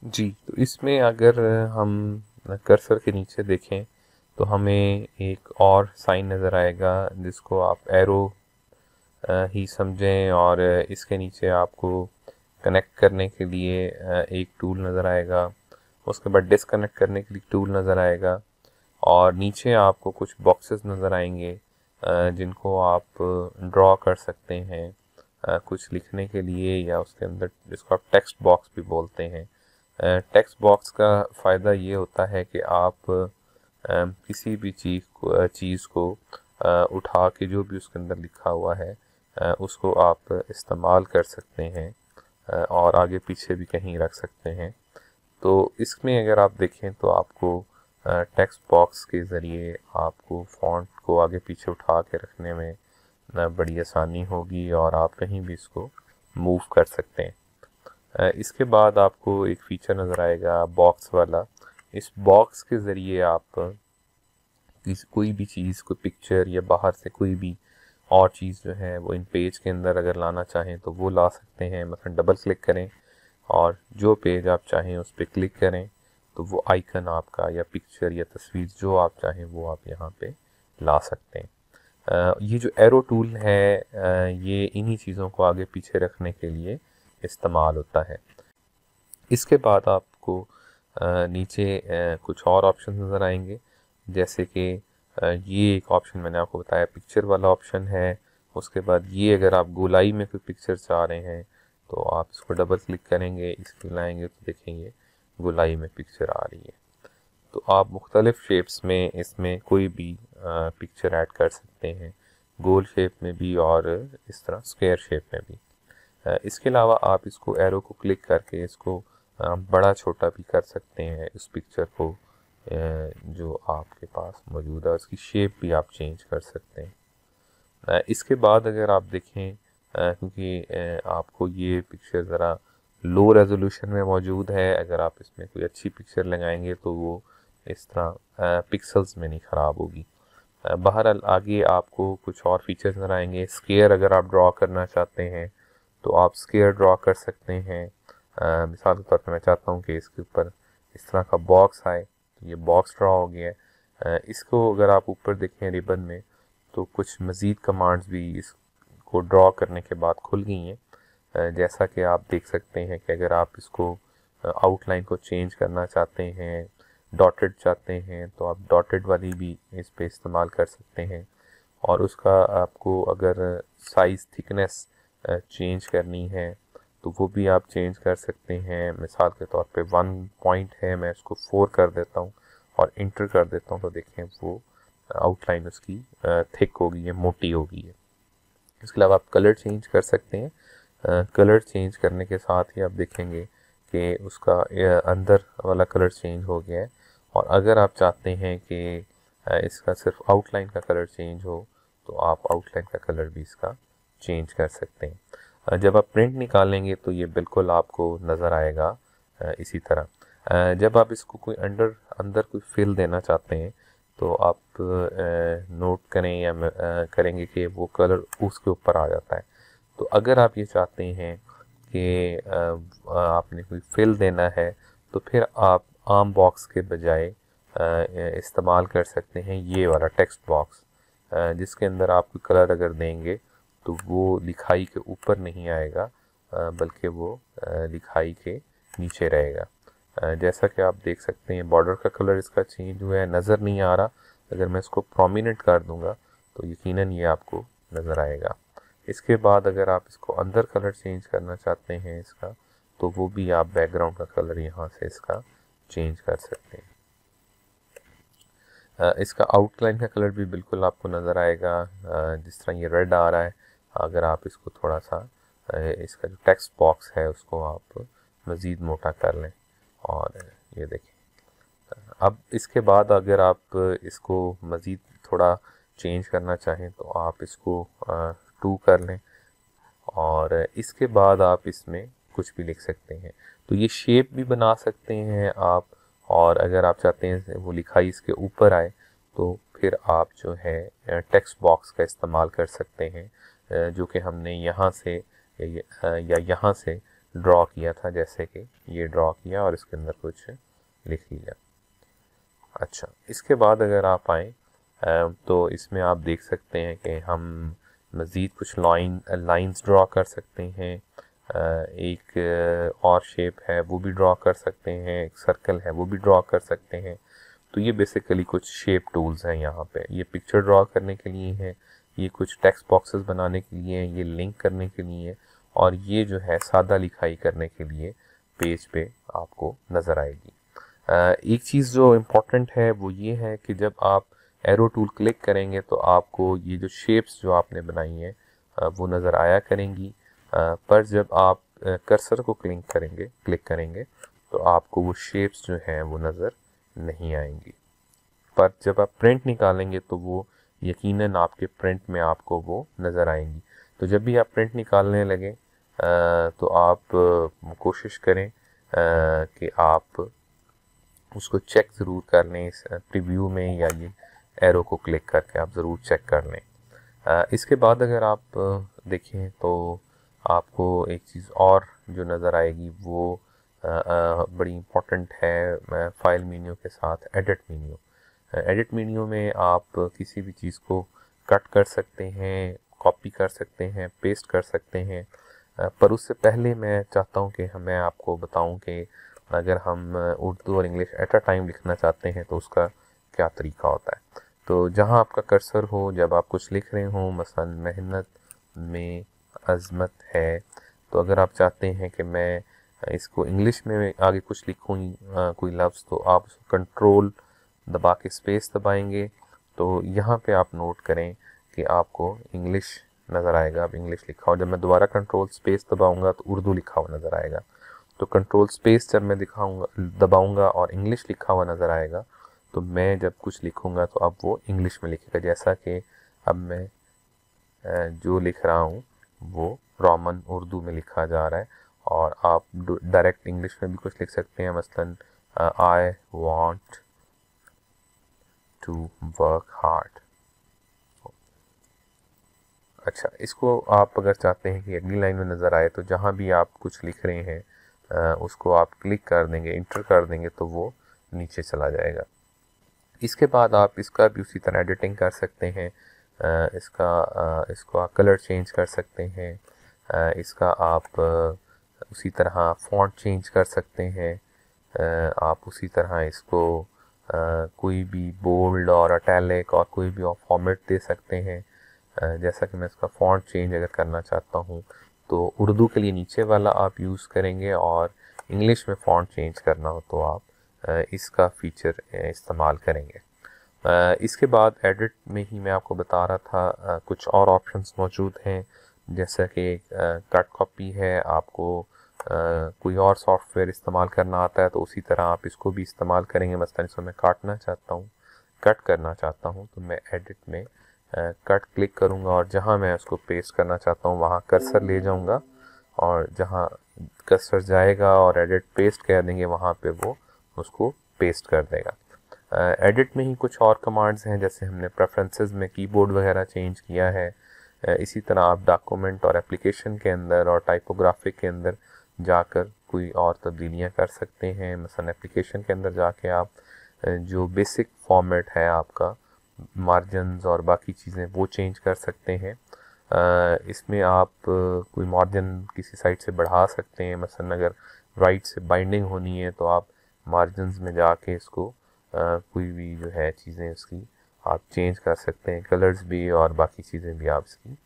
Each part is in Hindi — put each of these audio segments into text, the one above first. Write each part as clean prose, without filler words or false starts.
जी, तो इसमें अगर हम कर्सर के नीचे देखें तो हमें एक और साइन नज़र आएगा जिसको आप एरो ही समझें, और इसके नीचे आपको कनेक्ट करने के लिए एक टूल नज़र आएगा। उसके बाद डिस्कनेक्ट करने के लिए टूल नज़र आएगा, और नीचे आपको कुछ बॉक्सेस नज़र आएंगे जिनको आप ड्रॉ कर सकते हैं कुछ लिखने के लिए, या उसके अंदर जिसको आप टेक्स्ट बॉक्स भी बोलते हैं। टेक्स्ट बॉक्स का फ़ायदा ये होता है कि आप किसी भी चीज़ को उठा के जो भी उसके अंदर लिखा हुआ है उसको आप इस्तेमाल कर सकते हैं और आगे पीछे भी कहीं रख सकते हैं। तो इसमें अगर आप देखें तो आपको टेक्स्ट बॉक्स के ज़रिए आपको फ़ॉन्ट को आगे पीछे उठा के रखने में बड़ी आसानी होगी, और आप कहीं भी इसको मूव कर सकते हैं। इसके बाद आपको एक फ़ीचर नज़र आएगा बॉक्स वाला। इस बॉक्स के ज़रिए आप कोई भी चीज़, कोई पिक्चर या बाहर से कोई भी और चीज़ जो है वो इन पेज के अंदर अगर लाना चाहें तो वो ला सकते हैं। मतलब डबल क्लिक करें और जो पेज आप चाहें उस पर क्लिक करें तो वो आइकन आपका या पिक्चर या तस्वीर जो आप चाहें वो आप यहाँ पे ला सकते हैं। ये जो एरो टूल है ये इन्हीं चीज़ों को आगे पीछे रखने के लिए इस्तेमाल होता है। इसके बाद आपको नीचे कुछ और ऑप्शन नज़र आएंगे, जैसे कि ये एक ऑप्शन मैंने आपको बताया पिक्चर वाला ऑप्शन है। उसके बाद ये अगर आप गोलाई में कोई पिक्चर चाह रहे हैं तो आप इसको डबल क्लिक करेंगे, इसको लाएंगे तो देखेंगे गोलाई में पिक्चर आ रही है। तो आप मुख्तलिफ शेप्स में इसमें कोई भी पिक्चर ऐड कर सकते हैं, गोल शेप में भी और इस तरह स्क्वायर शेप में भी। इसके अलावा आप इसको एरो को क्लिक करके इसको बड़ा छोटा भी कर सकते हैं, इस पिक्चर को जो आपके पास मौजूद है उसकी शेप भी आप चेंज कर सकते हैं। इसके बाद अगर आप देखें क्योंकि आपको ये पिक्चर ज़रा लो रेजोल्यूशन में मौजूद है, अगर आप इसमें कोई अच्छी पिक्चर लगाएंगे तो वो इस तरह पिक्सल्स में नहीं ख़राब होगी। बहरहाल आगे आपको कुछ और फीचर्स नज़र आएंगे। स्केयर अगर आप ड्रॉ करना चाहते हैं तो आप स्केयर ड्रॉ कर सकते हैं। मिसाल के तौर पे मैं चाहता हूँ कि इसके ऊपर इस तरह का बॉक्स आए, तो ये बॉक्स ड्रॉ हो गया है। इसको अगर आप ऊपर देखें रिबन में तो कुछ मज़ीद कमांड्स भी इसको ड्रॉ करने के बाद खुल गई हैं। जैसा कि आप देख सकते हैं कि अगर आप इसको आउटलाइन को चेंज करना चाहते हैं, डॉटेड चाहते हैं, तो आप डॉटेड वाली भी इस पे इस्तेमाल कर सकते हैं। और उसका आपको अगर साइज़ थिकनेस चेंज करनी है तो वो भी आप चेंज कर सकते हैं। मिसाल के तौर पे 1 पॉइंट है, मैं इसको 4 कर देता हूँ और इंटर कर देता हूँ तो देखें वो आउटलाइन उसकी थिक हो गई है, मोटी हो गई है। इसके अलावा आप कलर चेंज कर सकते हैं। कलर चेंज करने के साथ ही आप देखेंगे कि उसका अंदर वाला कलर चेंज हो गया है। और अगर आप चाहते हैं कि इसका सिर्फ आउटलाइन का कलर चेंज हो तो आप आउटलाइन का कलर भी इसका चेंज कर सकते हैं। जब आप प्रिंट निकालेंगे तो ये बिल्कुल आपको नज़र आएगा इसी तरह। जब आप इसको कोई अंदर कोई फिल देना चाहते हैं तो आप नोट करें या करेंगे कि वो कलर उसके ऊपर आ जाता है। तो अगर आप ये चाहते हैं कि आपने कोई फिल देना है तो फिर आप आम बॉक्स के बजाय इस्तेमाल कर सकते हैं ये वाला टेक्स्ट बॉक्स, जिसके अंदर आप कोई कलर अगर देंगे तो वो लिखाई के ऊपर नहीं आएगा बल्कि वो लिखाई के नीचे रहेगा। जैसा कि आप देख सकते हैं बॉर्डर का कलर इसका चेंज हुआ है, नज़र नहीं आ रहा। अगर मैं इसको प्रोमिनेंट कर दूंगा तो यकीनन ये आपको नज़र आएगा। इसके बाद अगर आप इसको अंदर कलर चेंज करना चाहते हैं इसका, तो वो भी आप बैकग्राउंड का कलर यहाँ से इसका चेंज कर सकते हैं। इसका आउटलाइन का कलर भी बिल्कुल आपको नज़र आएगा जिस तरह ये रेड आ रहा है। अगर आप इसको थोड़ा सा इसका जो टेक्स्ट बॉक्स है उसको आप मज़ीद मोटा कर लें और ये देखें। अब इसके बाद अगर आप इसको मज़ीद थोड़ा चेंज करना चाहें तो आप इसको 2 कर लें और इसके बाद आप इसमें कुछ भी लिख सकते हैं। तो ये शेप भी बना सकते हैं आप, और अगर आप चाहते हैं वो लिखाई इसके ऊपर आए तो फिर आप जो है टेक्स्ट बॉक्स का इस्तेमाल कर सकते हैं जो कि हमने यहाँ से या यहाँ से ड्रॉ किया था, जैसे कि ये ड्रॉ किया और इसके अंदर कुछ लिख लिया। अच्छा, इसके बाद अगर आप आएँ तो इसमें आप देख सकते हैं कि हम मज़ीद कुछ लाइंस ड्रॉ कर सकते हैं। एक और शेप है वो भी ड्रॉ कर सकते हैं, एक सर्कल है वो भी ड्रॉ कर सकते हैं। तो ये बेसिकली कुछ शेप टूल्स हैं यहाँ पे। ये पिक्चर ड्रॉ करने के लिए है, ये कुछ टेक्स्ट बॉक्सेस बनाने के लिए है, ये लिंक करने के लिए, और ये जो है सादा लिखाई करने के लिए पेज पे आपको नज़र आएगी। एक चीज़ जो इम्पोर्टेंट है वो ये है कि जब आप एरो टूल क्लिक करेंगे तो आपको ये जो शेप्स जो आपने बनाई हैं वो नज़र आया करेंगी, पर जब आप कर्सर को क्लिक करेंगे तो आपको वो शेप्स जो हैं वो नज़र नहीं आएंगी। पर जब आप प्रिंट निकालेंगे तो वो यकीनन आपके प्रिंट में आपको वो नज़र आएंगी। तो जब भी आप प्रिंट निकालने लगें तो आप कोशिश करें कि आप उसको चेक ज़रूर कर लें इस प्रीव्यू में, या ये एरो को क्लिक करके आप ज़रूर चेक कर लें। इसके बाद अगर आप देखें तो आपको एक चीज़ और जो नज़र आएगी वो बड़ी इम्पोर्टेंट है फाइल मेन्यू के साथ, एडिट मेन्यू। एडिट मेन्यू में आप किसी भी चीज़ को कट कर सकते हैं, कॉपी कर सकते हैं, पेस्ट कर सकते हैं। पर उससे पहले मैं चाहता हूं कि मैं आपको बताऊं कि अगर हम उर्दू और इंग्लिश एट अ टाइम लिखना चाहते हैं तो उसका क्या तरीका होता है। तो जहां आपका कर्सर हो, जब आप कुछ लिख रहे हों, मसलन मेहनत में अज़मत है, तो अगर आप चाहते हैं कि मैं इसको इंग्लिश में आगे कुछ लिखूँ कोई लफ्ज़, तो आप कंट्रोल दबा के स्पेस दबाएंगे तो यहाँ पे आप नोट करें कि आपको इंग्लिश नज़र आएगा। अब इंग्लिश लिखा हो, जब मैं दोबारा कंट्रोल स्पेस दबाऊंगा तो उर्दू लिखा हुआ नज़र आएगा। तो कंट्रोल स्पेस जब मैं दबाऊंगा और इंग्लिश लिखा हुआ नज़र आएगा, तो मैं जब कुछ लिखूंगा तो अब वो इंग्लिश में लिखेगा। जैसा कि अब मैं जो लिख रहा हूँ वो रोमन उर्दू में लिखा जा रहा है, और आप डायरेक्ट इंग्लिश में भी कुछ लिख सकते हैं, मसलन I want to work hard. अच्छा, इसको आप अगर चाहते हैं कि अगली लाइन में नज़र आए तो जहाँ भी आप कुछ लिख रहे हैं उसको आप क्लिक कर देंगे, इंटर कर देंगे तो वो नीचे चला जाएगा। इसके बाद आप इसका भी उसी तरह एडिटिंग कर सकते हैं। इसको आप कलर चेंज कर सकते हैं, इसका आप उसी तरह फॉन्ट चेंज कर सकते हैं। आप उसी तरह इसको कोई भी बोल्ड और इटैलिक और कोई भी फॉर्मेट दे सकते हैं। जैसा कि मैं इसका फॉन्ट चेंज अगर करना चाहता हूँ तो उर्दू के लिए नीचे वाला आप यूज़ करेंगे, और इंग्लिश में फॉन्ट चेंज करना हो तो आप इसका फीचर इस्तेमाल करेंगे। इसके बाद एडिट में ही मैं आपको बता रहा था कुछ और ऑप्शंस मौजूद हैं, जैसा कि कट कॉपी है। आपको कोई और सॉफ्टवेयर इस्तेमाल करना आता है तो उसी तरह आप इसको भी इस्तेमाल करेंगे। मसलन इसको मैं काटना चाहता हूँ, कट करना चाहता हूँ, तो मैं एडिट में कट क्लिक करूँगा और जहाँ मैं उसको पेस्ट करना चाहता हूँ वहाँ कर्सर ले जाऊँगा, और जहाँ कर्सर जाएगा और एडिट पेस्ट कह देंगे वहाँ पे वो उसको पेस्ट कर देगा। एडिट में ही कुछ और कमांड्स हैं, जैसे हमने प्रेफरेंसेस में कीबोर्ड वगैरह चेंज किया है। इसी तरह आप डॉक्यूमेंट और एप्लीकेशन के अंदर और टाइपोग्राफिक के अंदर जाकर कोई और तब्दीलियाँ कर सकते हैं। मसलन एप्लीकेशन के अंदर जाके आप जो बेसिक फॉर्मेट है आपका, मार्जिन्स और बाकी चीज़ें, वो चेंज कर सकते हैं। इसमें आप कोई मार्जिन किसी साइड से बढ़ा सकते हैं। मसलन अगर राइट से बाइंडिंग होनी है तो आप मार्जिन्स में जाके इसको कोई भी जो है चीज़ें उसकी आप चेंज कर सकते हैं, कलर्स भी और बाकी चीज़ें भी आप इसकी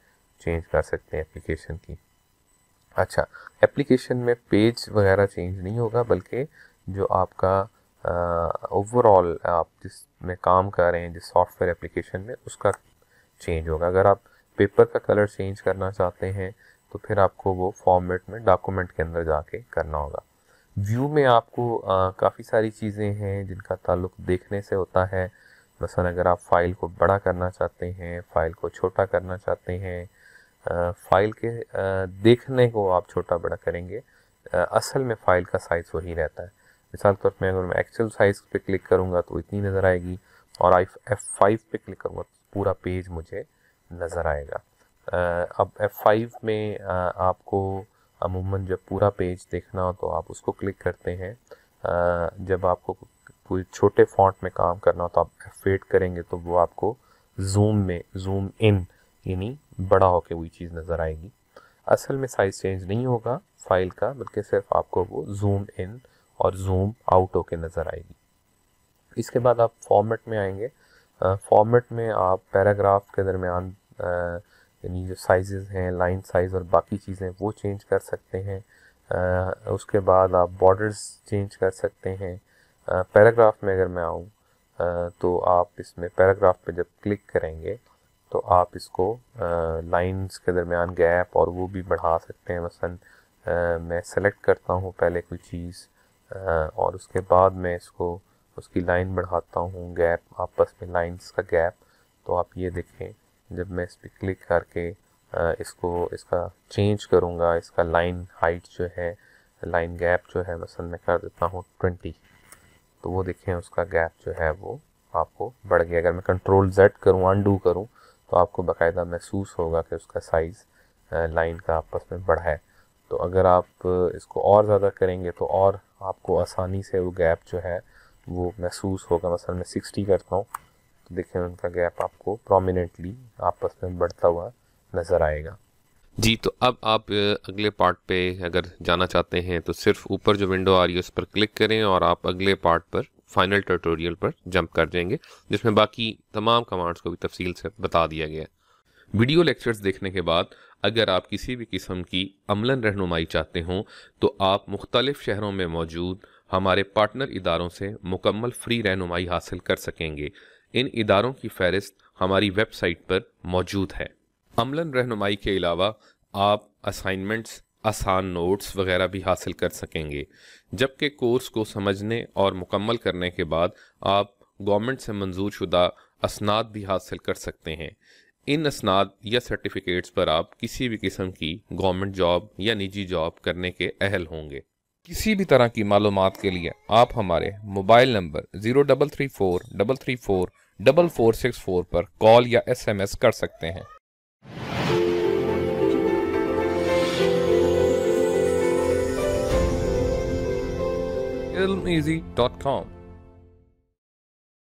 चेंज कर सकते हैं एप्लीकेशन की। अच्छा, एप्लीकेशन में पेज वगैरह चेंज नहीं होगा, बल्कि जो आपका ओवरऑल आप जिसमें काम कर रहे हैं, जिस सॉफ्टवेयर एप्लीकेशन में, उसका चेंज होगा। अगर आप पेपर का कलर चेंज करना चाहते हैं तो फिर आपको वो फॉर्मेट में डॉक्यूमेंट के अंदर जाके करना होगा। व्यू में आपको काफ़ी सारी चीज़ें हैं जिनका ताल्लुक देखने से होता है। मसलन अगर आप फाइल को बड़ा करना चाहते हैं, फाइल को छोटा करना चाहते हैं, फाइल के देखने को आप छोटा बड़ा करेंगे, असल में फ़ाइल का साइज़ वही रहता है। मिसाल तौर पर अगर मैं एक्चुअल साइज़ पे क्लिक करूँगा तो इतनी नज़र आएगी, और F5 पे क्लिक करूँगा तो पूरा पेज मुझे नज़र आएगा। अब F5 में आपको अमूमन जब पूरा पेज देखना हो तो आप उसको क्लिक करते हैं। जब आपको कोई छोटे फॉन्ट में काम करना हो तो आप F8 करेंगे तो वो आपको जूम इन यानी बड़ा होके वही चीज़ नज़र आएगी। असल में साइज़ चेंज नहीं होगा फाइल का, बल्कि सिर्फ आपको वो जूम इन और जूम आउट होके नज़र आएगी। इसके बाद आप फॉर्मेट में आएंगे। फॉर्मेट में आप पैराग्राफ के दरमियान यानी जो साइजेस हैं, लाइन साइज़ और बाकी चीज़ें वो चेंज कर सकते हैं। उसके बाद आप बॉर्डर्स चेंज कर सकते हैं। पैराग्राफ में अगर मैं आऊँ तो आप इसमें पैराग्राफ पे जब क्लिक करेंगे तो आप इसको लाइंस के दरमियान गैप और वो भी बढ़ा सकते हैं। मसलन मैं सेलेक्ट करता हूँ पहले कोई चीज़ और उसके बाद मैं इसको उसकी लाइन बढ़ाता हूँ, गैप आपस में लाइंस का गैप। तो आप ये देखें, जब मैं इस पर क्लिक करके इसका चेंज करूँगा, इसका लाइन हाइट जो है, लाइन गैप जो है मसलन मैं कर देता हूँ 20, तो वो देखें उसका गैप जो है वो आपको बढ़ गया। अगर मैं कंट्रोल Z करूँ, अनडू करूँ, तो आपको बाकायदा महसूस होगा कि उसका साइज़ लाइन का आपस में बढ़ा है। तो अगर आप इसको और ज़्यादा करेंगे तो और आपको आसानी से वो गैप जो है वो महसूस होगा। मसलन मैं 60 करता हूँ तो देखें उनका गैप आपको प्रोमिनेंटली आपस में बढ़ता हुआ नज़र आएगा। जी, तो अब आप अगले पार्ट पे अगर जाना चाहते हैं तो सिर्फ ऊपर जो विंडो आ रही है उस पर क्लिक करें और आप अगले पार्ट पर फाइनल ट्यूटोरियल पर जंप कर जाएंगे, जिसमें बाकी तमाम कमांड्स को भी तफसील से बता दिया गया है। वीडियो लेक्चर्स देखने के बाद अगर आप किसी भी किस्म की अमलन रहनुमाई चाहते हों तो आप मुख्तलिफ शहरों में मौजूद हमारे पार्टनर इदारों से मुकम्मल फ्री रहनुमाई हासिल कर सकेंगे। इन इदारों की फहरिस्त हमारी वेबसाइट पर मौजूद है। अमलन रहनुमाई के अलावा आप असाइनमेंट्स, आसान नोट्स वगैरह भी हासिल कर सकेंगे, जबकि कोर्स को समझने और मुकम्मल करने के बाद आप गवर्नमेंट से मंजूर शुदा असनाद भी हासिल कर सकते हैं। इन असनाद या सर्टिफिकेट्स पर आप किसी भी किस्म की गवर्नमेंट जॉब या निजी जॉब करने के अहल होंगे। किसी भी तरह की मालूमात के लिए आप हमारे मोबाइल नंबर 0334344464 पर कॉल या SMS कर सकते हैं। ilmeasy.com